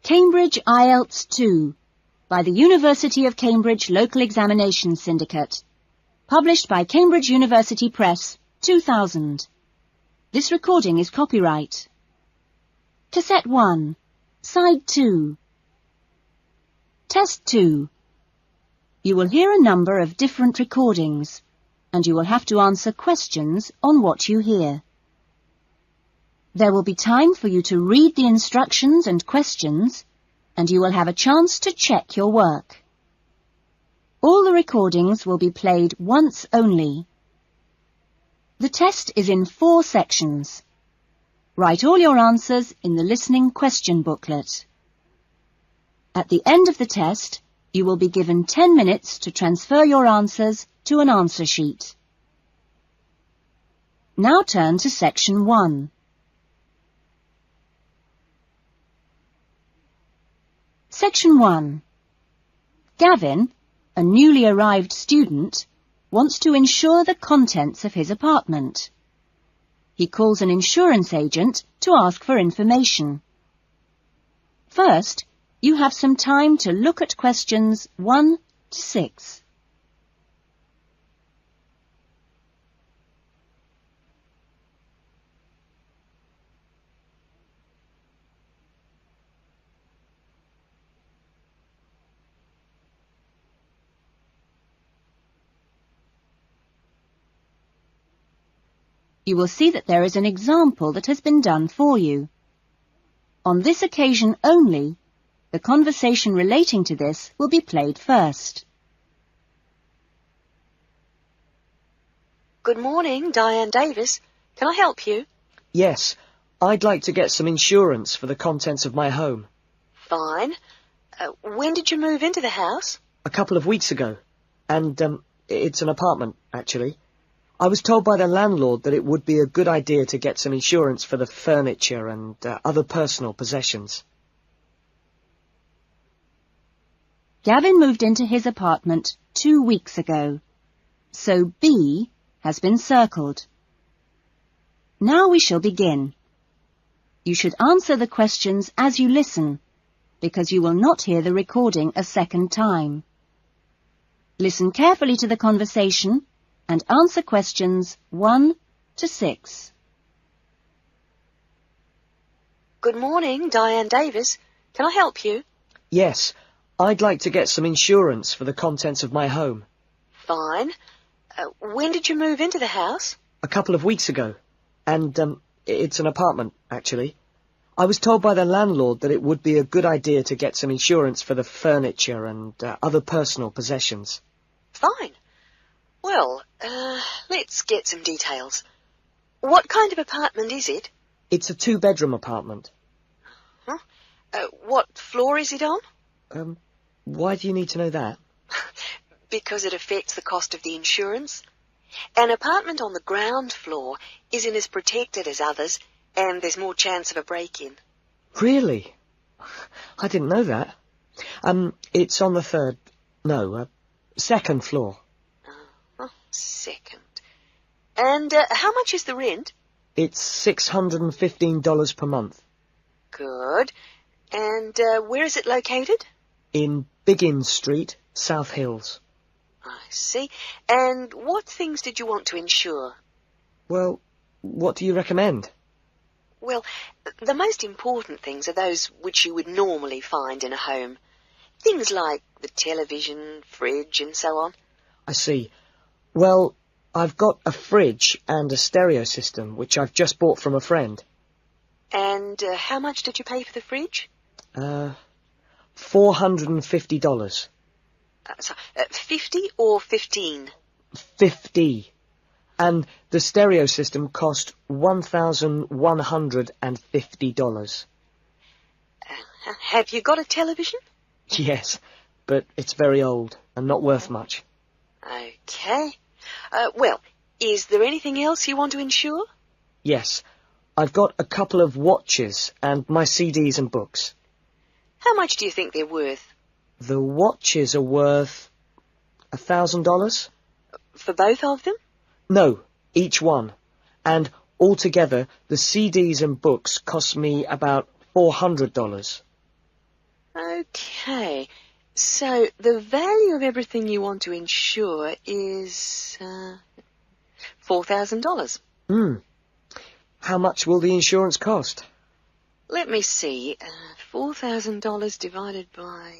Cambridge IELTS 2 by the University of Cambridge Local Examination Syndicate. Published by Cambridge University Press, 2000. This recording is copyright. Cassette 1, Side 2. Test 2. You will hear a number of different recordings, and you will have to answer questions on what you hear. There will be time for you to read the instructions and questions, and you will have a chance to check your work. All the recordings will be played once only. The test is in 4 sections. Write all your answers in the listening question booklet. At the end of the test, you will be given 10 minutes to transfer your answers to an answer sheet. Now turn to section 1. Section 1. Gavin, a newly arrived student, wants to insure the contents of his apartment. He calls an insurance agent to ask for information. First, you have some time to look at questions 1 to 6. You will see that there is an example that has been done for you. On this occasion only, the conversation relating to this will be played first. Good morning, Diane Davis. Can I help you? Yes, I'd like to get some insurance for the contents of my home. Fine. When did you move into the house? A couple of weeks ago. And, it's an apartment, actually. I was told by the landlord that it would be a good idea to get some insurance for the furniture and other personal possessions. Gavin moved into his apartment 2 weeks ago, so B has been circled. Now we shall begin. You should answer the questions as you listen, because you will not hear the recording a second time. Listen carefully to the conversation and answer questions 1 to 6. Good morning, Diane Davis. Can I help you? Yes, I'd like to get some insurance for the contents of my home. Fine. When did you move into the house? A couple of weeks ago. And, it's an apartment, actually. I was told by the landlord that it would be a good idea to get some insurance for the furniture and other personal possessions. Fine. Well, let's get some details. What kind of apartment is it? It's a 2-bedroom apartment. Huh? What floor is it on? Why do you need to know that? Because it affects the cost of the insurance. An apartment on the ground floor isn't as protected as others, and there's more chance of a break-in. Really? I didn't know that. It's on the second floor. Second. And how much is the rent? It's $615 per month. Good. And where is it located? In Biggins Street, South Hills. I see. And what things did you want to insure? Well, what do you recommend? Well, the most important things are those which you would normally find in a home. Things like the television, fridge, and so on. I see. Well, I've got a fridge and a stereo system, which I've just bought from a friend. And how much did you pay for the fridge? $450. 50 or 15? 50. And the stereo system cost $1,150. Have you got a television? Yes, but it's very old and not worth much. Okay. Well, is there anything else you want to insure? Yes. I've got a couple of watches and my CDs and books. How much do you think they're worth? The watches are worth $1,000. For both of them? No, each one. And altogether, the CDs and books cost me about $400. Okay, so the value of everything you want to insure is $4,000. How much will the insurance cost? Let me see. $4,000 divided by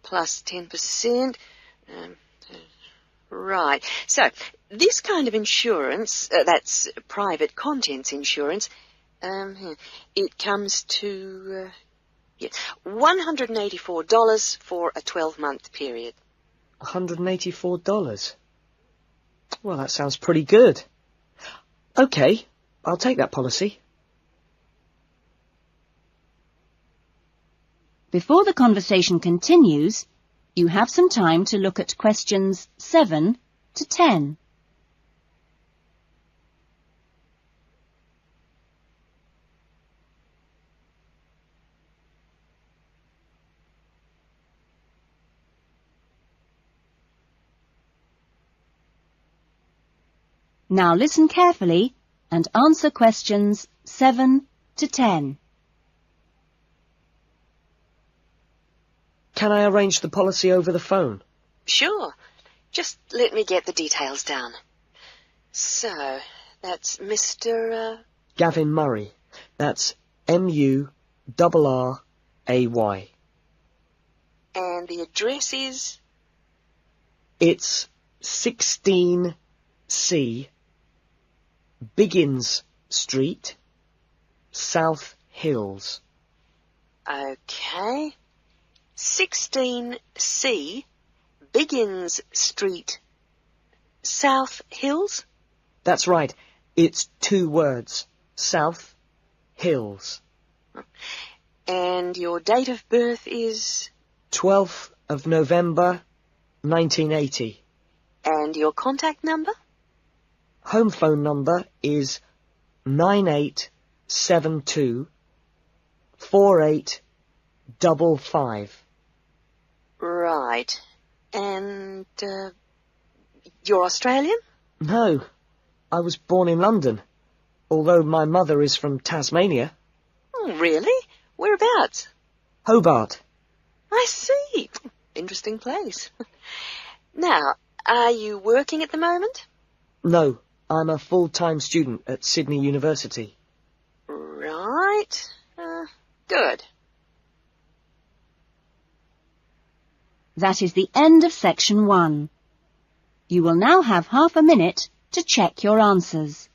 plus 10%. Right. So this kind of insurance, that's private contents insurance, it comes to $184 for a 12-month period. $184? Well, that sounds pretty good. Okay, I'll take that policy. Before the conversation continues, you have some time to look at questions 7 to 10. Now listen carefully and answer questions 7 to 10. Can I arrange the policy over the phone? Sure. Just let me get the details down. So, that's Mr. Gavin Murray. That's M-U-R-R-A-Y. And the address is? It's 16C Biggins Street, South Hills. Okay. 16C Biggins Street, South Hills? That's right. It's 2 words. South Hills. And your date of birth is? 12th of November, 1980. And your contact number? Home phone number is 9872 4855. Right. And, you're Australian? No, I was born in London, although my mother is from Tasmania. Oh, really? Whereabouts? Hobart. I see. Interesting place. Now, are you working at the moment? No, I'm a full-time student at Sydney University. Right. Good. That is the end of section 1. You will now have half a minute to check your answers.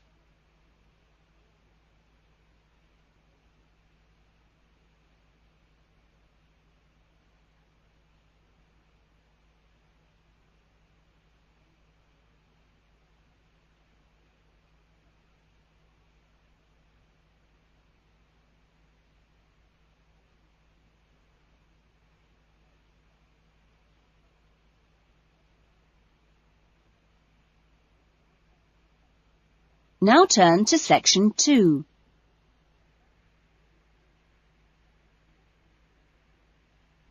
Now turn to section 2.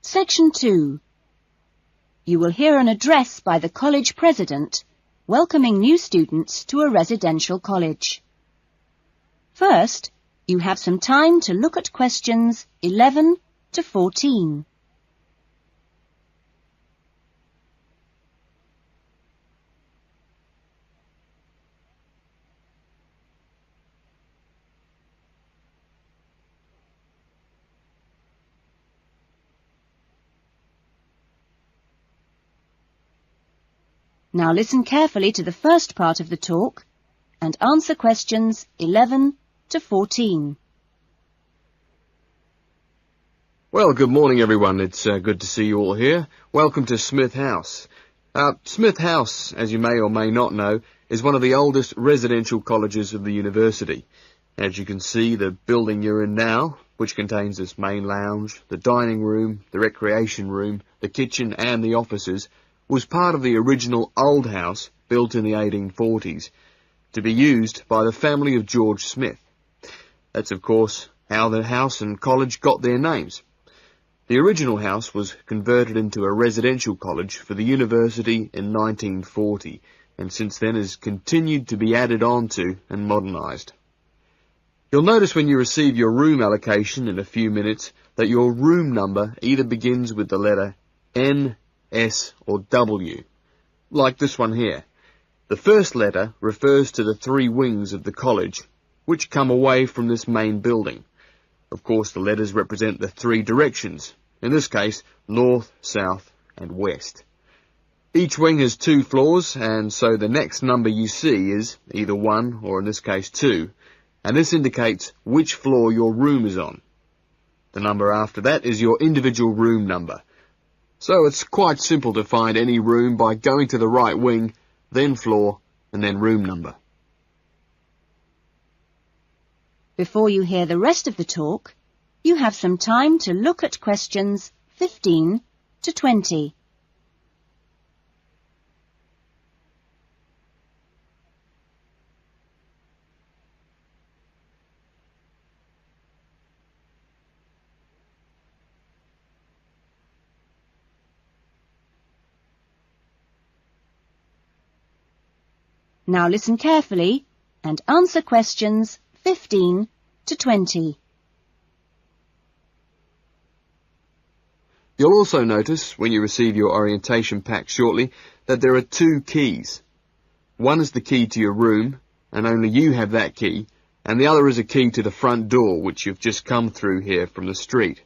Section 2. You will hear an address by the college president welcoming new students to a residential college. First, you have some time to look at questions 11 to 14. Now listen carefully to the first part of the talk and answer questions 11 to 14. Well, good morning, everyone. It's good to see you all here. Welcome to Smith House. Smith House, as you may or may not know, is one of the oldest residential colleges of the university. As you can see, the building you're in now, which contains this main lounge, the dining room, the recreation room, the kitchen and the offices, was part of the original old house built in the 1840s, to be used by the family of George Smith. That's, of course, how the house and college got their names. The original house was converted into a residential college for the university in 1940, and since then has continued to be added on to and modernised. You'll notice when you receive your room allocation in a few minutes that your room number either begins with the letter N, S or W, like this one here. The first letter refers to the 3 wings of the college, which come away from this main building. Of course, the letters represent the 3 directions, in this case, north, south and west. Each wing has 2 floors, and so the next number you see is either 1 or in this case 2, and this indicates which floor your room is on. The number after that is your individual room number. So it's quite simple to find any room by going to the right wing, then floor, and then room number. Before you hear the rest of the talk, you have some time to look at questions 15 to 20. Now listen carefully and answer questions 15 to 20. You'll also notice, when you receive your orientation pack shortly, that there are 2 keys. One is the key to your room, and only you have that key, and the other is a key to the front door, which you've just come through here from the street.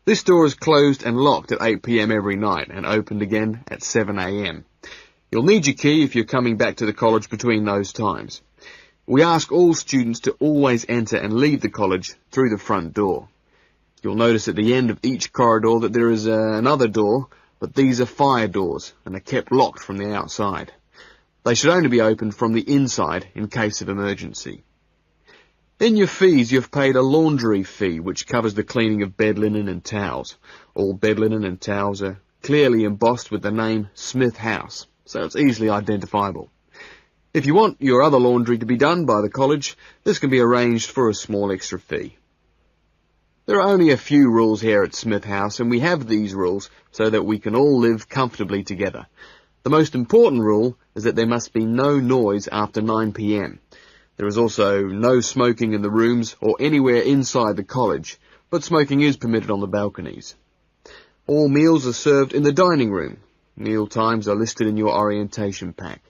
This door is closed and locked at 8 p.m. every night, and opened again at 7 a.m. You'll need your key if you're coming back to the college between those times. We ask all students to always enter and leave the college through the front door. You'll notice at the end of each corridor that there is another door, but these are fire doors and are kept locked from the outside. They should only be opened from the inside in case of emergency. In your fees, you've paid a laundry fee, which covers the cleaning of bed linen and towels. All bed linen and towels are clearly embossed with the name Smith House, so it's easily identifiable. If you want your other laundry to be done by the college, this can be arranged for a small extra fee. There are only a few rules here at Smith House, and we have these rules so that we can all live comfortably together. The most important rule is that there must be no noise after 9 p.m. There is also no smoking in the rooms or anywhere inside the college, but smoking is permitted on the balconies. All meals are served in the dining room. Meal times are listed in your orientation pack.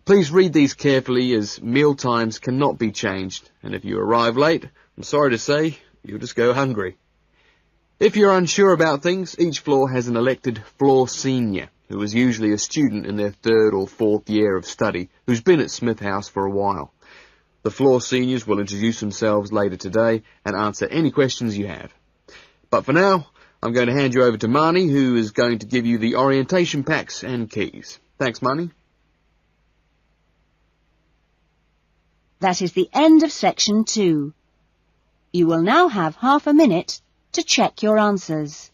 Please read these carefully, as meal times cannot be changed, and if you arrive late, I'm sorry to say, you'll just go hungry. If you're unsure about things, each floor has an elected floor senior, who is usually a student in their 3rd or 4th year of study, who's been at Smith House for a while. The floor seniors will introduce themselves later today and answer any questions you have. But for now, I'm going to hand you over to Marnie, who is going to give you the orientation packs and keys. Thanks, Marnie. That is the end of section 2. You will now have half a minute to check your answers.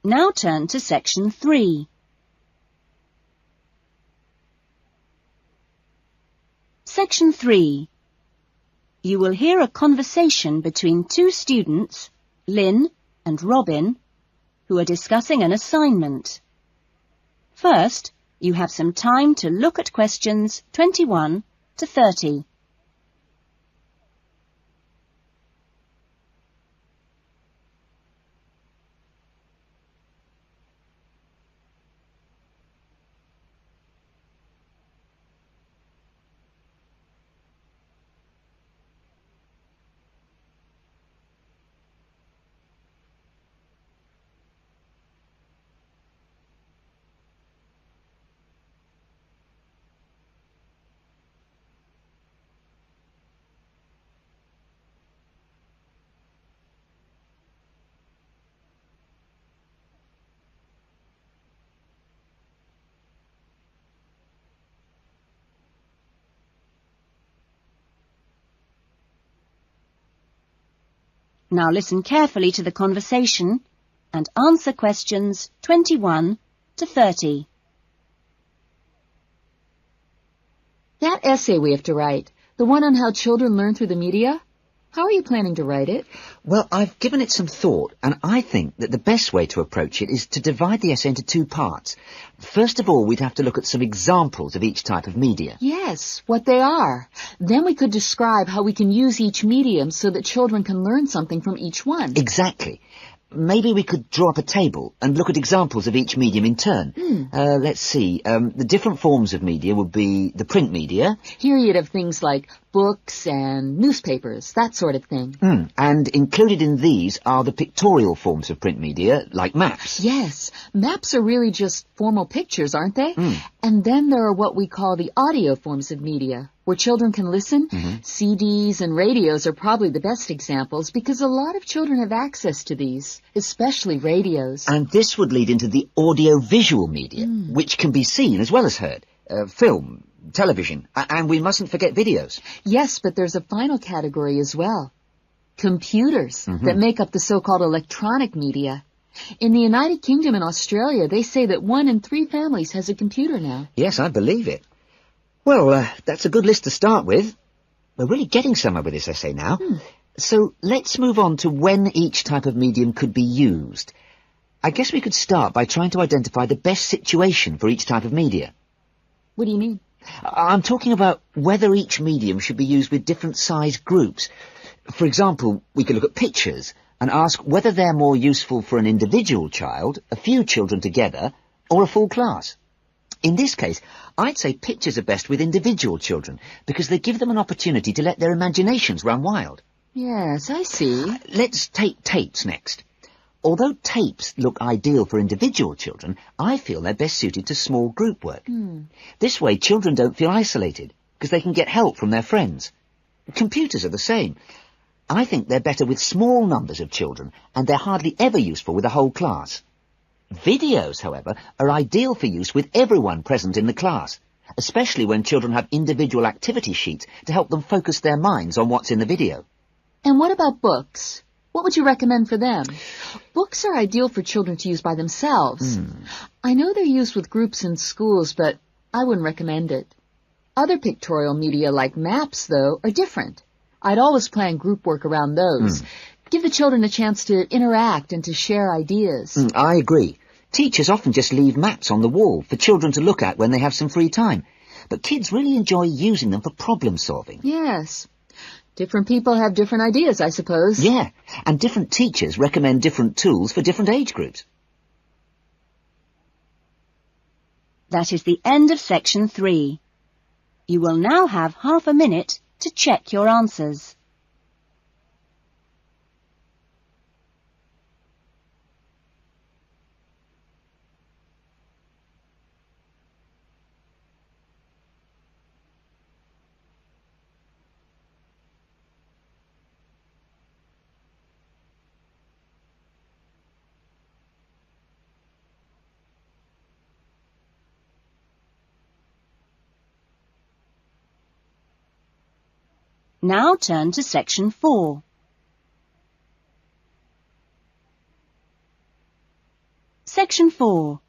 Now turn to section 3. Section 3. You will hear a conversation between 2 students, Lynn and Robin, who are discussing an assignment. First, you have some time to look at questions 21 to 30. Now listen carefully to the conversation and answer questions 21 to 30. That essay we have to write, the one on how children learn through the media, how are you planning to write it? Well, I've given it some thought, and I think that the best way to approach it is to divide the essay into two parts. First of all, we'd have to look at some examples of each type of media. Yes, what they are. Then we could describe how we can use each medium so that children can learn something from each one. Exactly. Maybe we could draw up a table and look at examples of each medium in turn. Let's see. The different forms of media would be the print media. Here you'd have things like books and newspapers, that sort of thing. And included in these are the pictorial forms of print media, like maps. Yes, maps are really just formal pictures, aren't they? And then there are what we call the audio forms of media, where children can listen. CDs and radios are probably the best examples because a lot of children have access to these, especially radios. And this would lead into the audio-visual media, which can be seen as well as heard. Film, television, and we mustn't forget videos. Yes, but there's a final category as well. Computers that make up the so-called electronic media. In the United Kingdom and Australia, they say that 1 in 3 families has a computer now. Yes, I believe it. Well, that's a good list to start with. We're really getting somewhere with this essay now. So let's move on to when each type of medium could be used. I guess we could start by trying to identify the best situation for each type of media. What do you mean? I'm talking about whether each medium should be used with different size groups. For example, we could look at pictures and ask whether they're more useful for an individual child, a few children together, or a full class. In this case, I'd say pictures are best with individual children because they give them an opportunity to let their imaginations run wild. Yes, I see. Let's take tapes next. Although tapes look ideal for individual children, I feel they're best suited to small group work. This way, children don't feel isolated because they can get help from their friends. Computers are the same. I think they're better with small numbers of children, and they're hardly ever useful with a whole class. Videos, however, are ideal for use with everyone present in the class, especially when children have individual activity sheets to help them focus their minds on what's in the video. And what about books? What would you recommend for them? Books are ideal for children to use by themselves. I know they're used with groups in schools, but I wouldn't recommend it. Other pictorial media like maps, though, are different. I'd always plan group work around those. Give the children a chance to interact and to share ideas. I agree. Teachers often just leave maps on the wall for children to look at when they have some free time. But kids really enjoy using them for problem solving. Yes. Different people have different ideas, I suppose. Yeah, and different teachers recommend different tools for different age groups. That is the end of section 3. You will now have half a minute to check your answers. Now turn to section 4. Section 4.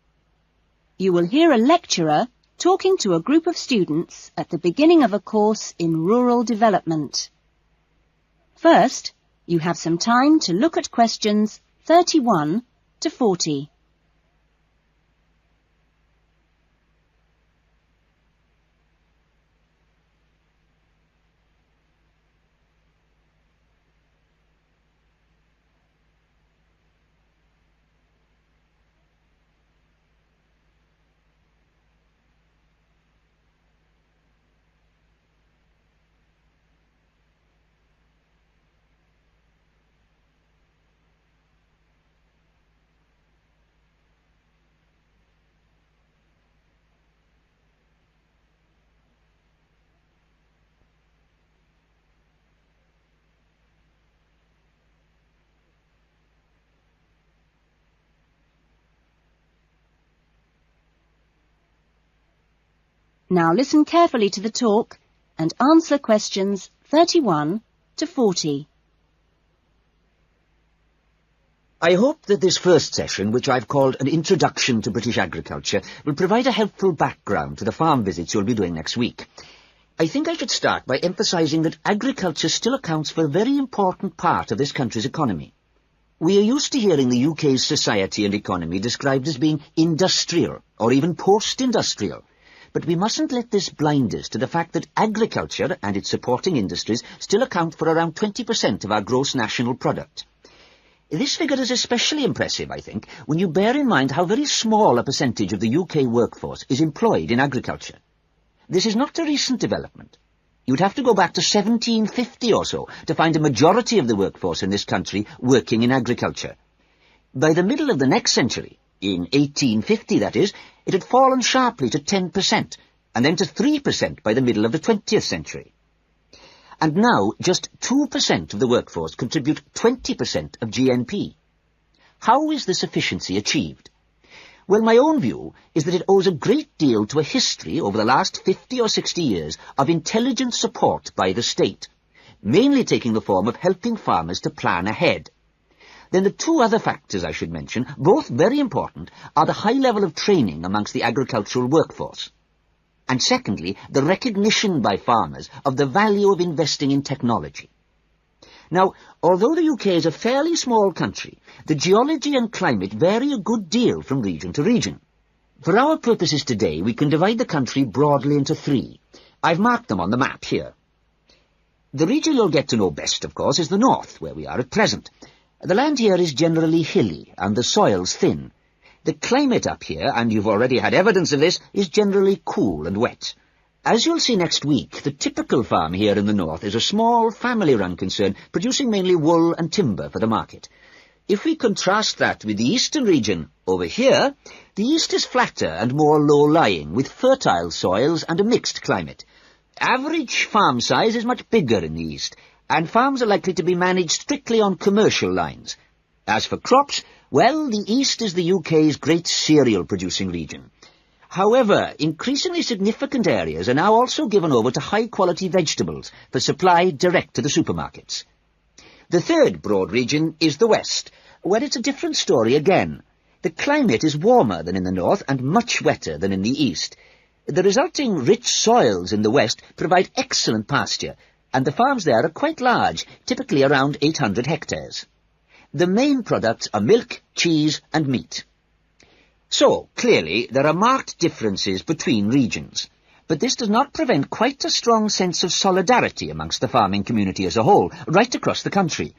You will hear a lecturer talking to a group of students at the beginning of a course in rural development. First, you have some time to look at questions 31 to 40. Now listen carefully to the talk and answer questions 31 to 40. I hope that this first session, which I've called an Introduction to British Agriculture, will provide a helpful background to the farm visits you'll be doing next week. I think I should start by emphasising that agriculture still accounts for a very important part of this country's economy. We are used to hearing the UK's society and economy described as being industrial, or even post-industrial. But we mustn't let this blind us to the fact that agriculture and its supporting industries still account for around 20% of our gross national product. This figure is especially impressive, I think, when you bear in mind how very small a percentage of the UK workforce is employed in agriculture. This is not a recent development. You'd have to go back to 1750 or so to find a majority of the workforce in this country working in agriculture. By the middle of the next century, in 1850 that is, it had fallen sharply to 10%, and then to 3% by the middle of the 20th century. And now just 2% of the workforce contribute 20% of GNP. How is this efficiency achieved? Well, my own view is that it owes a great deal to a history over the last 50 or 60 years of intelligent support by the state, mainly taking the form of helping farmers to plan ahead. Then the two other factors I should mention, both very important, are the high level of training amongst the agricultural workforce. And secondly, the recognition by farmers of the value of investing in technology. Now, although the UK is a fairly small country, the geology and climate vary a good deal from region to region. For our purposes today, we can divide the country broadly into three. I've marked them on the map here. The region you'll get to know best, of course, is the north, where we are at present. The land here is generally hilly, and the soil's thin. The climate up here, and you've already had evidence of this, is generally cool and wet. As you'll see next week, the typical farm here in the north is a small, family-run concern, producing mainly wool and timber for the market. If we contrast that with the eastern region, over here, the east is flatter and more low-lying, with fertile soils and a mixed climate. Average farm size is much bigger in the east, and farms are likely to be managed strictly on commercial lines. As for crops, well, the east is the UK's great cereal-producing region. However, increasingly significant areas are now also given over to high-quality vegetables for supply direct to the supermarkets. The third broad region is the west, where it's a different story again. The climate is warmer than in the north and much wetter than in the east. The resulting rich soils in the west provide excellent pasture, and the farms there are quite large, typically around 800 hectares. The main products are milk, cheese and meat. So, clearly, there are marked differences between regions, but this does not prevent quite a strong sense of solidarity amongst the farming community as a whole, right across the country.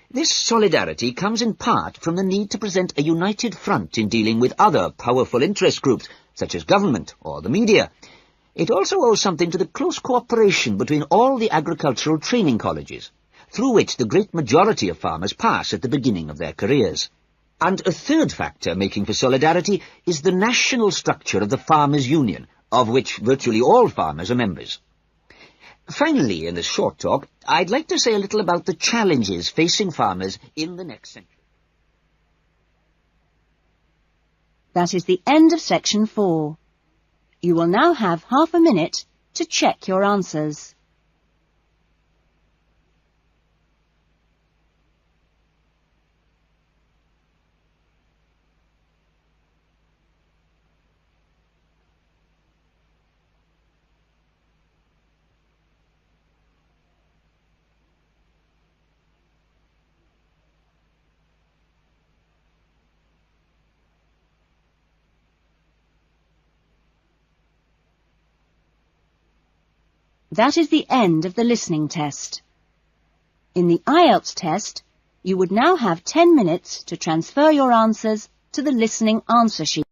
This solidarity comes in part from the need to present a united front in dealing with other powerful interest groups, such as government or the media. It also owes something to the close cooperation between all the agricultural training colleges, through which the great majority of farmers pass at the beginning of their careers. And a third factor making for solidarity is the national structure of the Farmers' Union, of which virtually all farmers are members. Finally, in this short talk, I'd like to say a little about the challenges facing farmers in the next century. That is the end of section 4. You will now have half a minute to check your answers. That is the end of the listening test. In the IELTS test, you would now have 10 minutes to transfer your answers to the listening answer sheet.